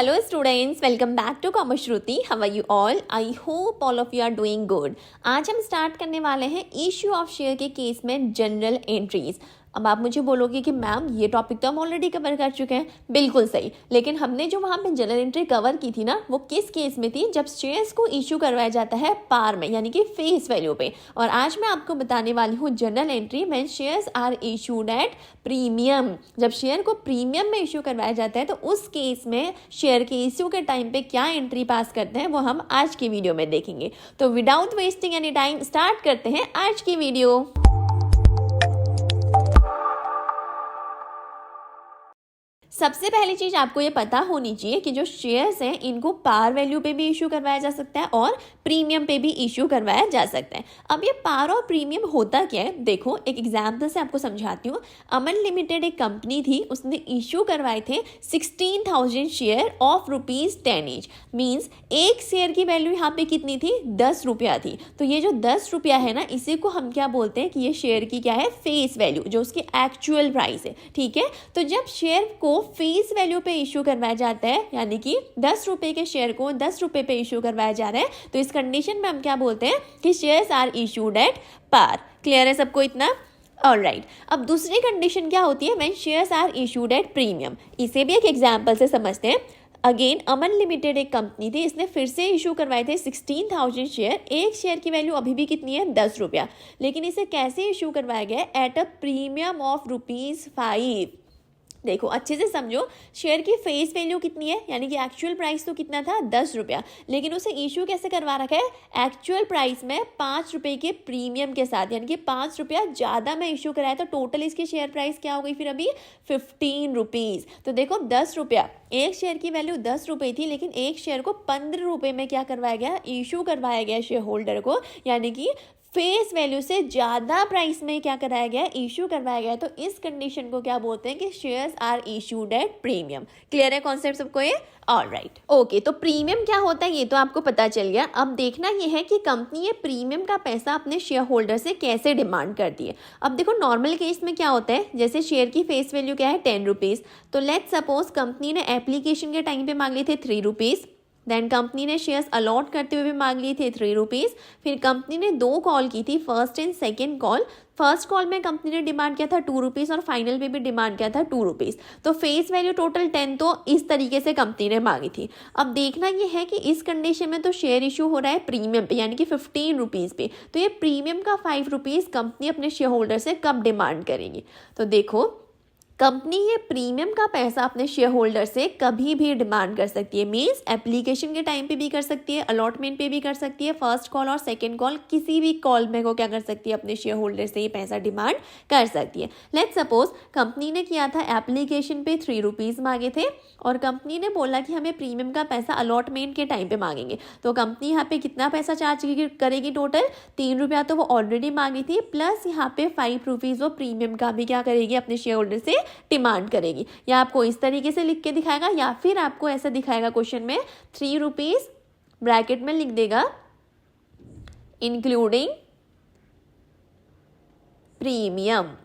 Hello students, welcome back to Commerce Shruti. How are you all? I hope all of you are doing good. आज हम start करने वाले हैं issue of share के case में general entries. अब आप मुझे बोलोगे कि मैम ये टॉपिक तो हम ऑलरेडी कवर कर चुके हैं. बिल्कुल सही, लेकिन हमने जो वहाँ पे जनरल एंट्री कवर की थी ना, वो किस केस में थी? जब शेयर्स को इश्यू करवाया जाता है पार में, यानी कि फेस वैल्यू पे. और आज मैं आपको बताने वाली हूँ general entry when shares are issued at premium. जब शेयर को प्रीमियम में इश्यू करवाया जाता है तो उस केस में शेयर के इश्यू के टाइम पे क्या एंट्री पास करते हैं वो हम आज की वीडियो में देखेंगे. तो without wasting any time start करते हैं आज की वीडियो. सबसे पहली चीज आपको ये पता होनी चाहिए कि जो शेयर्स हैं इनको पार वैल्यू पे भी इशू करवाया जा सकता है और प्रीमियम पे भी इशू करवाया जा सकता है. अब ये पार और प्रीमियम होता क्या है, देखो एक एग्जाम्पल से आपको समझाती हूँ. अमन लिमिटेड एक कंपनी थी, उसने इशू करवाए थे 16,000 शेयर ऑफ ₹10 ईच. मीन्स एक शेयर की वैल्यू यहाँ पे कितनी थी? 10 रुपया थी. तो ये जो 10 रुपया है ना, इसी को हम क्या बोलते हैं कि ये शेयर की क्या है? फेस वैल्यू, जो उसकी एक्चुअल प्राइस है. ठीक है, तो जब शेयर को फेस वैल्यू पे इशू करवाया जाता है, यानी कि 10 रुपए के शेयर को 10 रुपए पे इशू करवाया जा रहा है, तो इस कंडीशन में हम क्या बोलते हैं कि shares are issued at par. Clear है सबको इतना? ऑलराइट. अब दूसरी कंडीशन क्या होती है? When shares are issued at premium. इसे भी एक एग्जांपल से समझते हैं. अगेन अमन लिमिटेड एक कंपनी थी, इसने फिर से इशू करवाए थे 16,000 शेयर. एक शेयर की वैल्यू अभी भी कितनी है? 10 रुपया. लेकिन इसे कैसे इशू करवाया गया? At a premium of ₹5. देखो अच्छे से समझो, शेयर की फेस वैल्यू कितनी है, यानी कि एक्चुअल प्राइस तो कितना था? 10 रुपया. लेकिन उसे इशू कैसे करवा रखा है? एक्चुअल प्राइस में 5 रुपये के प्रीमियम के साथ, यानी कि 5 रुपया ज़्यादा में इशू कराया. तो टोटल इसकी शेयर प्राइस क्या हो गई फिर अभी? ₹15. तो देखो 10 रुपया, एक शेयर की वैल्यू 10 रुपये थी, लेकिन एक शेयर को 15 रुपये में क्या करवाया गया? इशू करवाया गया शेयर होल्डर को, यानी कि फेस वैल्यू से ज़्यादा प्राइस में क्या कराया गया? इशू करवाया गया. तो इस कंडीशन को क्या बोलते हैं कि shares are issued at premium. Clear है कॉन्सेप्ट सबको ये? ऑलराइट. ओके, तो प्रीमियम क्या होता है ये तो आपको पता चल गया. अब देखना ये है कि कंपनी ये प्रीमियम का पैसा अपने शेयर होल्डर से कैसे डिमांड करती है. अब देखो नॉर्मल केस में क्या होता है, जैसे शेयर की फेस वैल्यू क्या है? ₹10. तो लेट्स सपोज कंपनी ने एप्लीकेशन के टाइम पे मांग लिए थे ₹3. देन कंपनी ने शेयर्स अलॉट करते हुए भी मांग लिए थे ₹3. फिर कंपनी ने 2 कॉल की थी, first and second call. First call में कंपनी ने डिमांड किया था ₹2 और फाइनल पे भी डिमांड किया था ₹2. तो फेस वैल्यू टोटल 10, तो इस तरीके से कंपनी ने मांगी थी. अब देखना ये है कि इस कंडीशन में तो शेयर इशू हो रहा है प्रीमियम पे, यानी कि ₹15 पे. तो ये प्रीमियम का ₹5 कंपनी अपने शेयर होल्डर से कब डिमांड करेगी? तो देखो कंपनी ये प्रीमियम का पैसा अपने शेयर होल्डर से कभी भी डिमांड कर सकती है. मींस एप्लीकेशन के टाइम पे भी कर सकती है, अलॉटमेंट पे भी कर सकती है, फर्स्ट कॉल और सेकंड कॉल, किसी भी कॉल में वो क्या कर सकती है? अपने शेयर होल्डर से ये पैसा डिमांड कर सकती है. लेट्स सपोज कंपनी ने किया था एप्लीकेशन पे ₹3 मांगे थे और कंपनी ने बोला कि हमें प्रीमियम का पैसा अलॉटमेंट के टाइम पे मांगेंगे. तो कंपनी यहाँ पे कितना पैसा चार्ज करेगी? टोटल ₹3 तो वो ऑलरेडी मांगी थी, प्लस यहाँ पे ₹5 वो प्रीमियम का भी क्या करेगी? अपने शेयर होल्डर से डिमांड करेगी. या आपको इस तरीके से लिख के दिखाएगा, या फिर आपको ऐसा दिखाएगा क्वेश्चन में ₹3 ब्रैकेट में लिख देगा इंक्लूडिंग प्रीमियम.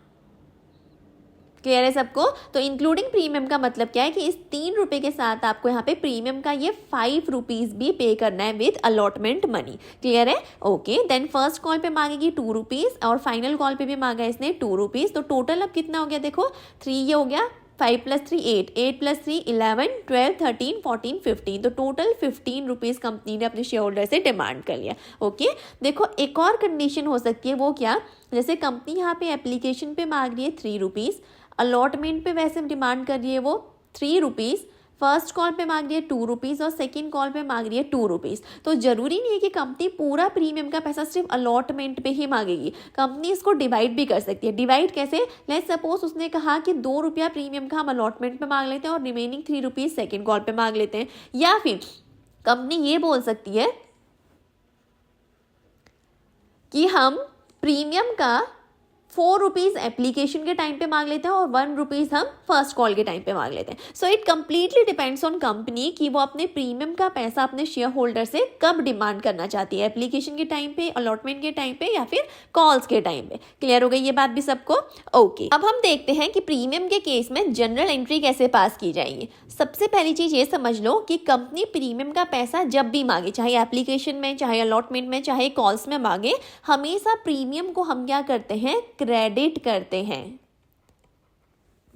क्लियर है सबको? तो इंक्लूडिंग प्रीमियम का मतलब क्या है कि इस ₹3 के साथ आपको यहाँ पे प्रीमियम का ये ₹5 भी पे करना है विद अलॉटमेंट मनी. क्लियर है? ओके. देन फर्स्ट कॉल पे मांगेगी ₹2 और फाइनल कॉल पे भी मांगा इसने ₹2. तो टोटल अब कितना हो गया? देखो 3 ये हो गया, 5 + 3 8, 8 + 3 11, 12, 13, 14, 15. तो टोटल ₹15 कंपनी ने अपने शेयर होल्डर से डिमांड कर लिया. ओके. देखो एक और कंडीशन हो सकती है, वो क्या? जैसे कंपनी यहाँ पे एप्लीकेशन पे मांग रही है ₹3, अलॉटमेंट पे वैसे डिमांड कर रही है वो ₹3, फर्स्ट कॉल पे मांग रही है ₹2 और सेकंड कॉल पे मांग रही है ₹2. तो जरूरी नहीं है कि कंपनी पूरा प्रीमियम का पैसा सिर्फ अलॉटमेंट पे ही मांगेगी. कंपनी इसको डिवाइड भी कर सकती है. डिवाइड कैसे? लेट्स सपोज उसने कहा कि ₹2 प्रीमियम का हम अलॉटमेंट पे मांग लेते हैं और रिमेनिंग ₹3 सेकंड कॉल पे मांग लेते हैं. या फिर कंपनी ये बोल सकती है कि हम प्रीमियम का ₹4 एप्लीकेशन के टाइम पे मांग लेते हैं और ₹1 हम फर्स्ट कॉल के टाइम पे मांग लेते हैं। So it completely depends on company कि वो अपने प्रीमियम का पैसा अपने शेयर होल्डर से कब डिमांड करना चाहती है, एप्लीकेशन के टाइम पे, अलॉटमेंट के टाइम पे या फिर कॉल्स के टाइम पे। क्लियर हो गई ये बात भी सबको? ओके, अब हम देखते हैं कि प्रीमियम के केस में जनरल एंट्री कैसे पास की जाएगी। सबसे पहली चीज ये समझ लो कि कंपनी प्रीमियम का पैसा जब भी मांगे, चाहे एप्लीकेशन में, चाहे अलॉटमेंट में, चाहे कॉल्स में मांगे, हमेशा प्रीमियम को हम क्या करते हैं, क्रेडिट करते हैं।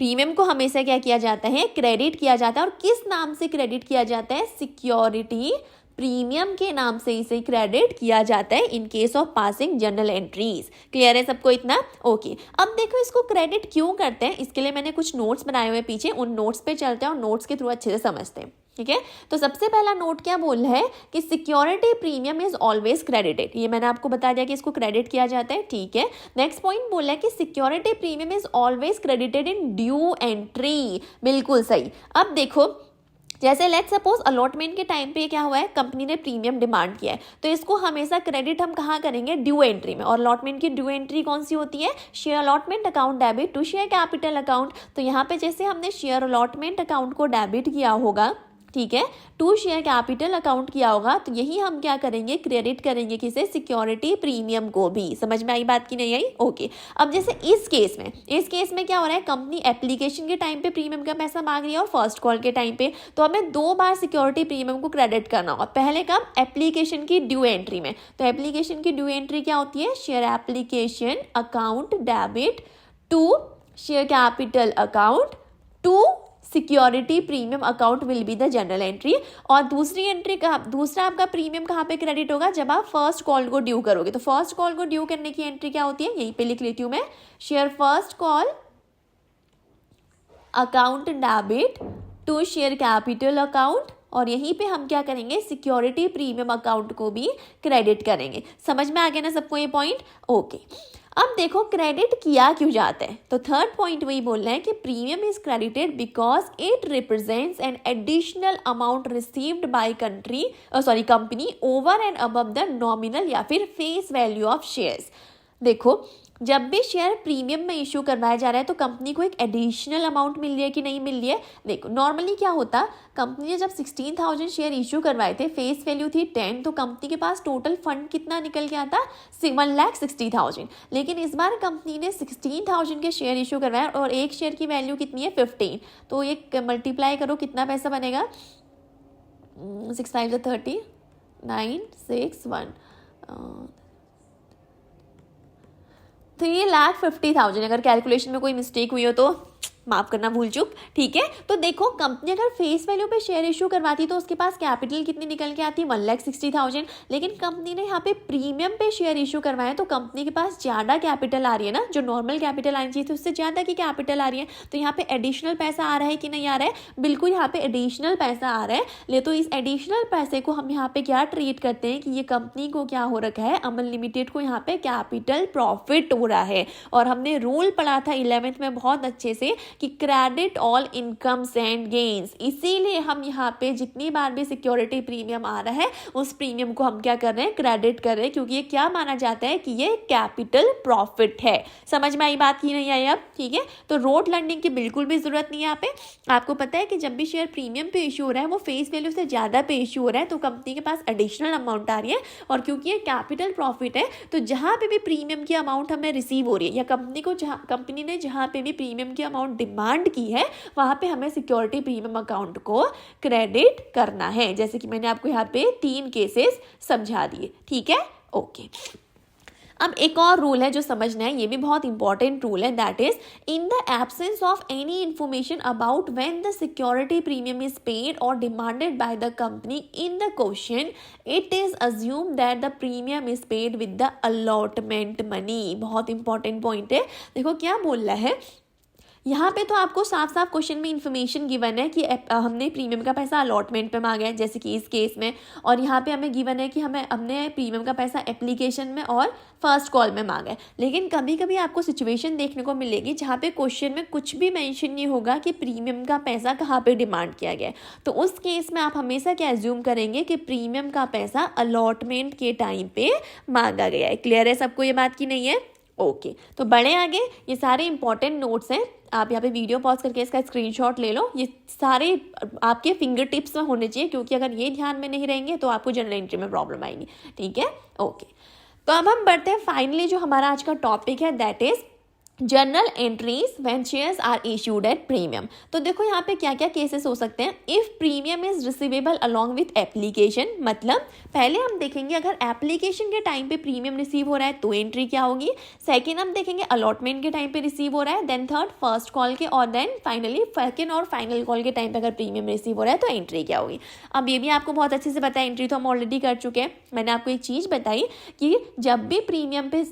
प्रीमियम को हमेशा क्या किया जाता है, क्रेडिट किया जाता है। और किस नाम से क्रेडिट किया जाता है, सिक्योरिटी प्रीमियम के नाम से इसे क्रेडिट किया जाता है in case of passing general entries. Clear है सबको इतना? ओके, अब देखो इसको क्रेडिट क्यों करते हैं, इसके लिए मैंने कुछ नोट्स बनाए हुए पीछे, उन नोट्स पे चलते हैं और नोट्स के थ्रू अच्छे से समझते हैं। ठीक है, तो सबसे पहला नोट क्या बोल रहा है कि security premium is always credited. ये मैंने आपको बता दिया कि इसको क्रेडिट किया जाता है। ठीक है, नेक्स्ट पॉइंट बोल रहा है कि security premium is always credited in due entry. बिल्कुल सही। अब देखो, जैसे लेट्स सपोज अलॉटमेंट के टाइम पे क्या हुआ है, कंपनी ने प्रीमियम डिमांड किया है, तो इसको हमेशा क्रेडिट हम कहाँ करेंगे, ड्यू एंट्री में। और अलॉटमेंट की ड्यू एंट्री कौन सी होती है, share allotment account debit to share capital account. तो यहाँ पे जैसे हमने शेयर अलॉटमेंट अकाउंट को डेबिट किया होगा, ठीक है, टू शेयर कैपिटल अकाउंट किया होगा, तो यही हम क्या करेंगे, क्रेडिट करेंगे किसे, सिक्योरिटी प्रीमियम को भी। समझ में आई बात की नहीं आई? ओके, अब जैसे इस केस में क्या हो रहा है, कंपनी एप्लीकेशन के टाइम पे प्रीमियम का पैसा मांग रही है और फर्स्ट कॉल के टाइम पे, तो हमें 2 बार सिक्योरिटी प्रीमियम को क्रेडिट करना होगा। पहले कब, एप्लीकेशन की ड्यू एंट्री में। तो एप्लीकेशन की ड्यू एंट्री क्या होती है, share application account debit to share capital account to security premium account will be the general entry. और दूसरा आपका प्रीमियम कहाँ पे क्रेडिट होगा, जब आप फर्स्ट कॉल को ड्यू करोगे। तो फर्स्ट कॉल को ड्यू करने की एंट्री क्या होती है, यहीं पे लिख लेती हूँ मैं, share first call account debit to share capital account, और यहीं पे हम क्या करेंगे, सिक्योरिटी प्रीमियम अकाउंट को भी क्रेडिट करेंगे। समझ में आ गया ना सबको ये पॉइंट? ओके, अब देखो क्रेडिट किया क्यों जाता है, तो थर्ड पॉइंट वही बोल रहा है कि premium is credited because it represents an additional amount received by company over and above the nominal या फिर फेस वैल्यू ऑफ शेयर्स। देखो, जब भी शेयर प्रीमियम में इशू करवाया जा रहा है तो कंपनी को एक एडिशनल अमाउंट मिल रही है कि नहीं मिल रही है। देखो, नॉर्मली क्या होता, कंपनी ने जब 16,000 शेयर इशू करवाए थे, फेस वैल्यू थी 10, तो कंपनी के पास टोटल फंड कितना निकल के आता, 1,60,000। लेकिन इस बार कंपनी ने 16,000 के शेयर इशू करवाए और एक शेयर की वैल्यू कितनी है, 15। तो एक मल्टीप्लाई करो, कितना पैसा बनेगा, 6 5 30, 9 6 1 3,50,000। अगर कैलकुलेशन में कोई मिस्टेक हुई हो तो माफ करना, भूल चुक। ठीक है, तो देखो कंपनी अगर फेस वैल्यू पे शेयर इशू करवाती तो उसके पास कैपिटल कितनी निकल के आती, 1,60,000। लेकिन कंपनी ने यहाँ पे प्रीमियम पे शेयर इशू करवाया तो कंपनी के पास ज़्यादा कैपिटल आ रही है ना, जो नॉर्मल कैपिटल आनी चाहिए थी उससे ज़्यादा की कैपिटल आ रही है। तो यहाँ पे एडिशनल पैसा आ रहा है कि नहीं आ रहा है, बिल्कुल यहाँ पे एडिशनल पैसा आ रहा है। ले तो इस एडिशनल पैसे को हम यहाँ पे क्या ट्रीट करते हैं कि ये कंपनी को क्या हो रखा है, अमन लिमिटेड को यहाँ पे कैपिटल प्रॉफिट हो रहा है। और हमने रूल पढ़ा था 11th में बहुत अच्छे से कि credit all incomes and gains. इसीलिए हम यहाँ पे जितनी बार भी सिक्योरिटी प्रीमियम आ रहा है उस प्रीमियम को हम क्या कर रहे हैं, क्रेडिट कर रहे हैं, क्योंकि ये क्या माना जाता है कि ये कैपिटल प्रॉफिट है। समझ में आई बात की नहीं आई अब? ठीक है, तो रोड लर्निंग की बिल्कुल भी जरूरत नहीं है यहाँ पे। आपको पता है कि जब भी शेयर प्रीमियम पे इशू हो रहा है वो फेस वैल्यू से ज़्यादा पे इशू हो रहा है तो कंपनी के पास एडिशनल अमाउंट आ रही है। और क्योंकि ये कैपिटल प्रॉफिट है तो जहाँ पे भी प्रीमियम की अमाउंट हमें रिसीव हो रही है या कंपनी ने जहाँ पे भी प्रीमियम की अमाउंट डिमांड की है वहाँ पे हमें सिक्योरिटी प्रीमियम अकाउंट को क्रेडिट करना है। जैसे कि मैंने आपको यहाँ पे 3 केसेस समझा दिए। ठीक है, ओके। अब एक और रूल है जो समझना है, ये भी बहुत इंपॉर्टेंट रूल है, that is in the absence of any information about when the security premium is paid और demanded by the company in the question, it is assume that the premium is paid with the allotment money. बहुत important point है। देखो क्या बोल रहा है यहाँ पे, तो आपको साफ साफ क्वेश्चन में इन्फॉर्मेशन गिवन है कि हमने प्रीमियम का पैसा अलॉटमेंट पे मांगा है, जैसे कि इस केस में, और यहाँ पे हमें गिवन है कि हमने प्रीमियम का पैसा एप्लीकेशन में और फर्स्ट कॉल में मांगा है। लेकिन कभी कभी आपको सिचुएशन देखने को मिलेगी जहाँ पे क्वेश्चन में कुछ भी मेंशन नहीं होगा कि प्रीमियम का पैसा कहाँ पे डिमांड किया गया है। तो उस केस में आप हमेशा क्या एज्यूम करेंगे कि प्रीमियम का पैसा अलॉटमेंट के टाइम पे मांगा गया है। क्लियर है सबको ये बात की नहीं है? ओके, तो बढ़े आगे। ये सारे इंपॉर्टेंट नोट्स हैं, आप यहाँ पे वीडियो पॉज करके इसका स्क्रीनशॉट ले लो। ये सारे आपके फिंगर टिप्स में होने चाहिए, क्योंकि अगर ये ध्यान में नहीं रहेंगे तो आपको जनरल एंट्री में प्रॉब्लम आएगी। ठीक है, ओके। तो अब हम बढ़ते हैं फाइनली जो हमारा आज का टॉपिक है, that is journal entries when shares are issued at premium. तो देखो यहाँ पे क्या क्या केसेस हो सकते हैं। If premium is receivable along with application, मतलब पहले हम देखेंगे अगर एप्लीकेशन के टाइम पे प्रीमियम रिसीव हो रहा है तो एंट्री क्या होगी। सेकेंड हम देखेंगे अलॉटमेंट के टाइम पे रिसीव हो रहा है, देन थर्ड फर्स्ट कॉल के, और देन फाइनली सेकेंड और फाइनल कॉल के टाइम पे अगर प्रीमियम रिसीव हो रहा है तो एंट्री क्या होगी। अब ये भी आपको बहुत अच्छे से पता है, एंट्री तो हम ऑलरेडी कर चुके हैं। मैंने आपको एक चीज़ बताई कि जब भी प्रीमियम पे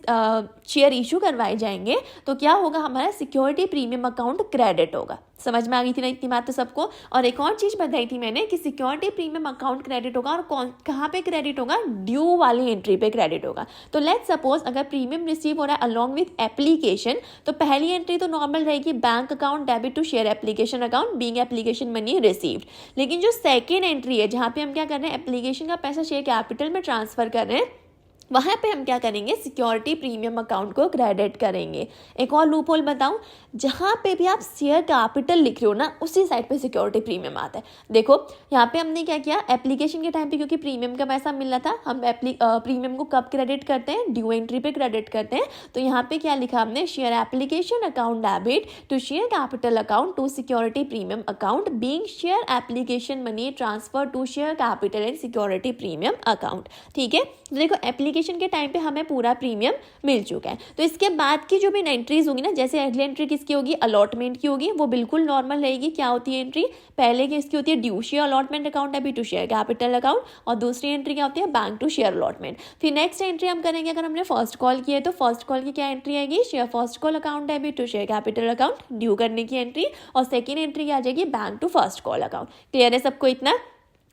शेयर इशू करवाए जाएंगे तो क्या होगा, हमारा सिक्योरिटी प्रीमियम अकाउंट क्रेडिट होगा। समझ में आ गई थी ना इतनी बात तो सबको। और एक और चीज़ बताई थी मैंने कि सिक्योरिटी प्रीमियम अकाउंट क्रेडिट होगा, और कहाँ पे क्रेडिट होगा, ड्यू वाली एंट्री पे क्रेडिट होगा। तो लेट्स सपोज अगर प्रीमियम रिसीव हो रहा है अलॉन्ग विथ एप्लीकेशन, तो पहली एंट्री तो नॉर्मल रहेगी, bank account debit to share application account being application money received. लेकिन जो सेकेंड एंट्री है, जहाँ पे हम क्या कर रहे हैं, एप्लीकेशन का पैसा शेयर कैपिटल में ट्रांसफर कर रहे हैं, वहाँ पे हम क्या करेंगे, सिक्योरिटी प्रीमियम अकाउंट को क्रेडिट करेंगे। एक और लूप होल बताऊँ, जहाँ पे भी आप शेयर कैपिटल लिख रहे हो ना, उसी साइड पे सिक्योरिटी प्रीमियम आता है। देखो यहाँ पे हमने क्या किया, एप्लीकेशन के टाइम पे क्योंकि प्रीमियम का पैसा मिल रहा था, हम प्रीमियम को कब क्रेडिट करते हैं, ड्यू एंट्री पे क्रेडिट करते हैं। तो यहाँ पे क्या लिखा हमने, share application account debit to share capital account to security premium account being share application money transfer to share capital and security premium account. ठीक है, तो देखो एप्लीकेशन के टाइम पे हमें पूरा प्रीमियम मिल चुका है। तो इसके बाद की जो भी एंट्रीज होगी ना, जैसे अगली एंट्री किसकी होगी, अलॉटमेंट की होगी, वो बिल्कुल नॉर्मल रहेगी। क्या होती है एंट्री, पहले की इसकी होती है due share allotment account debit to share capital account, और दूसरी एंट्री क्या होती है, बैंक टू शेयर अलॉटमेंट। फिर नेक्स्ट एंट्री हम करेंगे, अगर हमने फर्स्ट कॉल की है तो फर्स्ट कॉल की क्या एंट्री आएगी, share first call account debit to share capital account due करने की एंट्री, और सेकेंड एंट्री क्या आ जाएगी, bank to first call account. Clear है सबको इतना।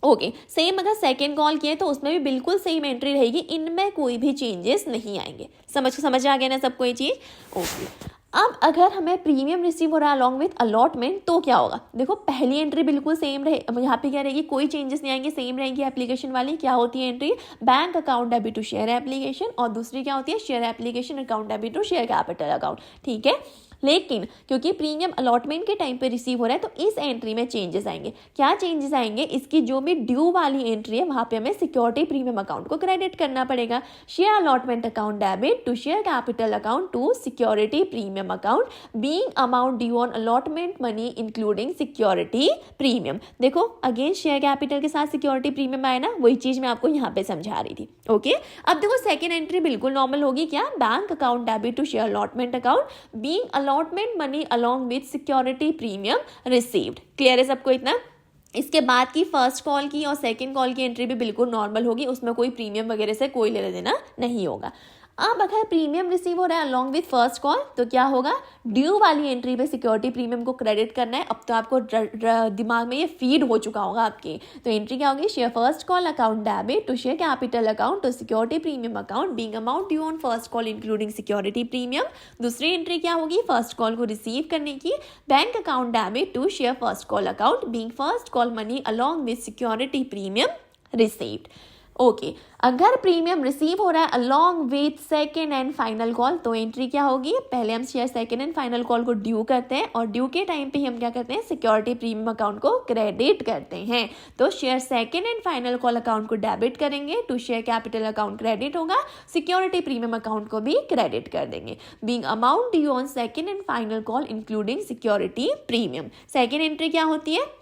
ओके, सेम अगर सेकेंड कॉल किए तो उसमें भी बिल्कुल सेम एंट्री रहेगी, इनमें कोई भी चेंजेस नहीं आएंगे। समझ आ गया ना सबको ये चीज़। ओके, अब अगर हमें प्रीमियम रिसीव हो रहा है अलॉन्ग विथ अलॉटमेंट तो क्या होगा, देखो पहली एंट्री बिल्कुल सेम रहे, यहाँ पे क्या रहेगी, कोई चेंजेस नहीं आएंगे, सेम रहेगी एप्लीकेशन वाली। क्या होती है entry, bank account debit to share application, और दूसरी क्या होती है, share application account debit to share capital account. ठीक है, लेकिन क्योंकि प्रीमियम अलॉटमेंट के टाइम पे रिसीव हो रहा है तो इस एंट्री में चेंजेस आएंगे। क्या चेंजेस आएंगे, इसकी जो भी ड्यू वाली एंट्री है वहां पे हमें सिक्योरिटी प्रीमियम अकाउंट को क्रेडिट करना पड़ेगा। Share allotment account debit to share capital account to security premium account being amount due on allotment money including security premium. देखो अगेन शेयर कैपिटल के साथ सिक्योरिटी प्रीमियम आया ना, वही चीज मैं आपको यहाँ पे समझा रही थी। ओके, अब देखो सेकेंड एंट्री बिल्कुल नॉर्मल होगी, क्या, bank account debit to share allotment account being allotment money along with security premium received. Clear है सबको इतना। इसके बाद की फर्स्ट कॉल की और सेकंड कॉल की एंट्री भी बिल्कुल नॉर्मल होगी, उसमें कोई प्रीमियम वगैरह से कोई लेना देना नहीं होगा। अब अगर प्रीमियम रिसीव हो रहा है अलॉन्ग विथ फर्स्ट कॉल तो क्या होगा, ड्यू वाली एंट्री पे सिक्योरिटी प्रीमियम को क्रेडिट करना है। अब तो आपको दिमाग में ये फीड हो चुका होगा आपके। तो एंट्री क्या होगी, share first call account debit to share capital account to security premium account being amount due on first call including security premium. दूसरी एंट्री क्या होगी, फर्स्ट कॉल को रिसीव करने की, bank account debit to share first call account being first call money along with security premium received. Okay, अगर premium receive हो रहा है along with second and final call तो एंट्री क्या होगी, पहले हम share second and final call को ड्यू करते हैं, और ड्यू के टाइम पे हम क्या करते हैं, सिक्योरिटी प्रीमियम अकाउंट को क्रेडिट करते हैं। तो share second and final call account को डेबिट करेंगे, to share capital account credit होगा, सिक्योरिटी प्रीमियम अकाउंट को भी क्रेडिट कर देंगे, being amount due on second and final call including security premium. Second entry क्या होती है,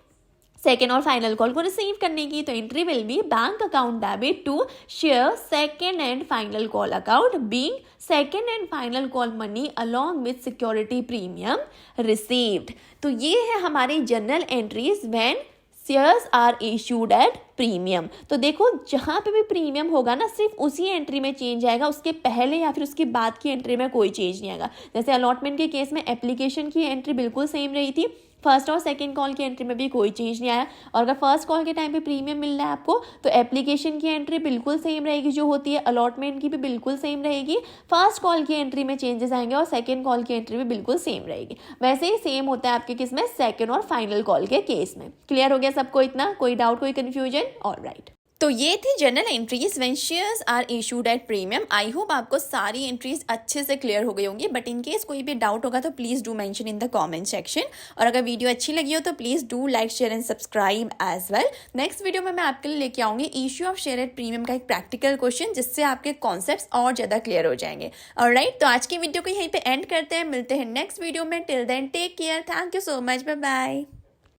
सेकेंड और फाइनल कॉल को रिसीव करने की, तो entry will be bank account debit to share second and final call account being second and final call money along with security premium received. तो ये है हमारी general entries when shares are issued at premium. तो देखो जहाँ पे भी premium होगा ना, सिर्फ उसी एंट्री में चेंज आएगा, उसके पहले या फिर उसके बाद की एंट्री में कोई चेंज नहीं आएगा। जैसे अलॉटमेंट के केस में एप्लीकेशन की एंट्री बिल्कुल सेम रही थी, फर्स्ट और सेकंड कॉल की एंट्री में भी कोई चेंज नहीं आया। और अगर फर्स्ट कॉल के टाइम पे प्रीमियम मिल रहा है आपको तो एप्लीकेशन की एंट्री बिल्कुल सेम रहेगी जो होती है, अलॉटमेंट की भी बिल्कुल सेम रहेगी। फर्स्ट कॉल की एंट्री में चेंजेस आएंगे और सेकंड कॉल की एंट्री भी बिल्कुल सेम रहेगी। वैसे ही सेम होता है आपके किस में, सेकंड और फाइनल कॉल के केस में। क्लियर हो गया सबको इतना, कोई डाउट कोई कन्फ्यूजन? ऑलराइट। तो ये थी general entries when shares are issued at premium. I hope आपको सारी एंट्रीज अच्छे से क्लियर हो गई होंगी, बट इन केस कोई भी डाउट होगा तो please do mention in the comment section. और अगर वीडियो अच्छी लगी हो तो please do like share and subscribe as well. Next video में मैं आपके लिए लेके आऊंगी issue of share at premium का एक प्रैक्टिकल क्वेश्चन, जिससे आपके कॉन्सेप्ट्स और ज़्यादा क्लियर हो जाएंगे। ऑलराइट, तो आज की वीडियो को यहीं पे एंड करते हैं, मिलते हैं नेक्स्ट वीडियो में। Till then take care, thank you so much, bye bye.